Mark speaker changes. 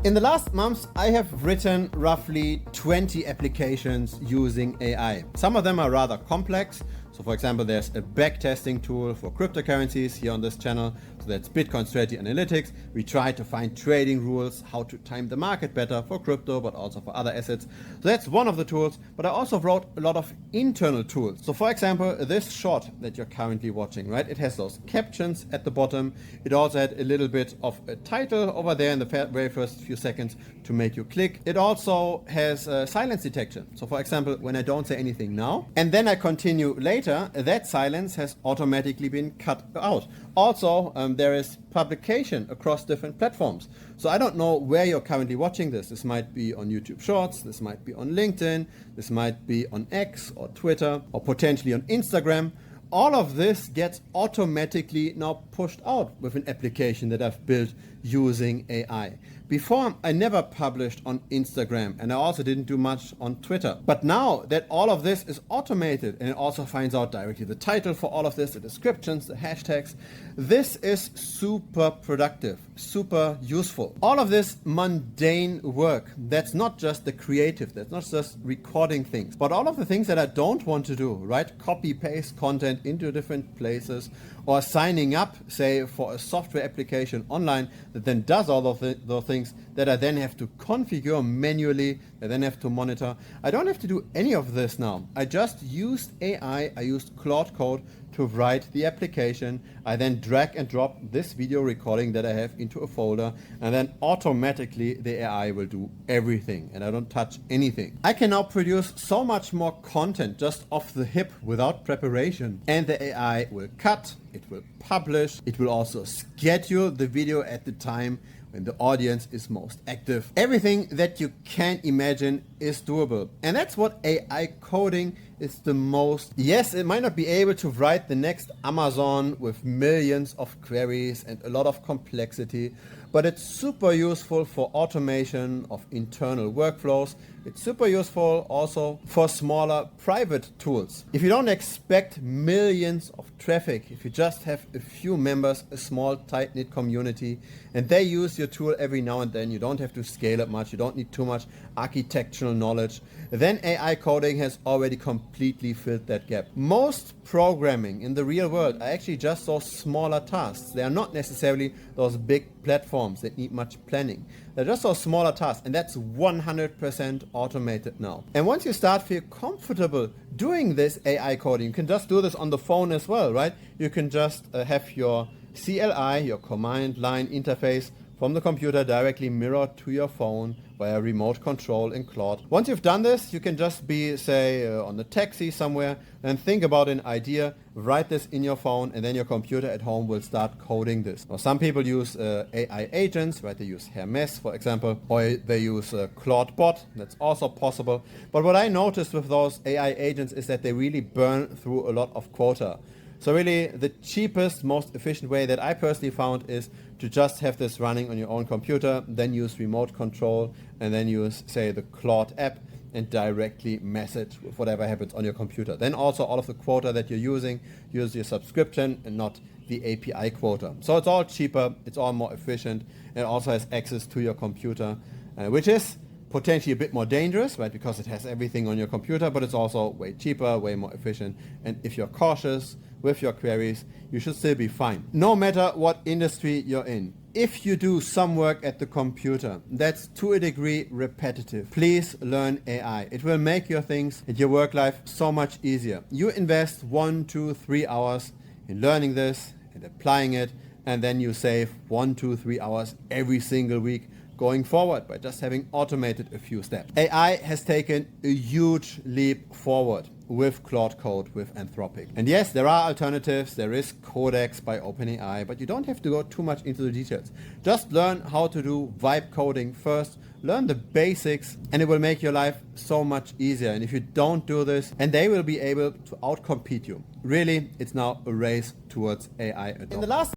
Speaker 1: In the last months, I have written roughly 20 applications using AI. Some of them are rather complex. So for example, there's a backtesting tool for cryptocurrencies here on this channel. So that's Bitcoin Strategy Analytics. We try to find trading rules, how to time the market better for crypto, but also for other assets. So that's one of the tools, but I also wrote a lot of internal tools. So for example, this short that you're currently watching, right? It has those captions at the bottom. It also had a little bit of a title over there in the very first few seconds to make you click. It also has silence detection. So for example, when I don't say anything now, and then I continue later, that silence has automatically been cut out. Also, there is publication across different platforms. So I don't know where you're currently watching this. This might be on YouTube Shorts, this might be on LinkedIn, this might be on X or Twitter, or potentially on Instagram. All of this gets automatically now pushed out with an application that I've built using AI. Before, I never published on Instagram, and I also didn't do much on Twitter. But now that all of this is automated, and it also finds out directly the title for all of this, the descriptions, the hashtags, this is super productive, super useful. All of this mundane work, that's not just the creative, that's not just recording things, but all of the things that I don't want to do, right? Copy, paste content into different places, or signing up, say, for a software application online that then does all of those things that I then have to configure manually, I then have to monitor. I don't have to do any of this now. I just used AI, I used Claude Code to write the application. I then drag and drop this video recording that I have into a folder, and then automatically the AI will do everything and I don't touch anything. I can now produce so much more content just off the hip without preparation, and the AI will cut, it will publish, it will also schedule the video at the time when the audience is most active. Everything that you can imagine is doable. And that's what AI coding is the most. Yes, it might not be able to write the next Amazon with millions of queries and a lot of complexity, but it's super useful for automation of internal workflows. It's super useful also for smaller private tools. If you don't expect millions of traffic, if you just have a few members, a small tight-knit community, and they use your tool every now and then, you don't have to scale it much, you don't need too much architectural knowledge, then AI coding has already completely filled that gap. Most programming in the real world are actually just those smaller tasks. They are not necessarily those big platforms that need much planning. They're just those smaller tasks, and that's 100% automated now. And once you start feel comfortable doing this AI coding, you can just do this on the phone as well, right? You can just have your CLI, your command line interface from the computer directly mirrored to your phone via remote control in Claude. Once you've done this, you can just be, say, on the taxi somewhere and think about an idea, write this in your phone, and then your computer at home will start coding this. Now, some people use AI agents, right? They use Hermes, for example, or they use Claude Bot. That's also possible. But what I noticed with those AI agents is that they really burn through a lot of quota. So really, the cheapest, most efficient way that I personally found is to just have this running on your own computer, then use remote control, and then use, say, the Claude app and directly message with whatever happens on your computer. Then also all of the quota that you're using, use your subscription and not the API quota. So it's all cheaper, it's all more efficient, and it also has access to your computer, which is potentially a bit more dangerous, right? Because it has everything on your computer, but it's also way cheaper, way more efficient. And if you're cautious with your queries, you should still be fine. No matter what industry you're in. If you do some work at the computer that's to a degree repetitive, please learn AI. It will make your things and your work life so much easier. You invest 1, 2, 3 hours in learning this and applying it, and then you save 1, 2, 3 hours every single week going forward by just having automated a few steps. AI has taken a huge leap forward with Claude Code, with Anthropic. And yes, there are alternatives. There is Codex by OpenAI, but you don't have to go too much into the details. Just learn how to do vibe coding first, learn the basics, and it will make your life so much easier. And if you don't do this, and they will be able to outcompete you. Really, it's now a race towards AI adoption. In the last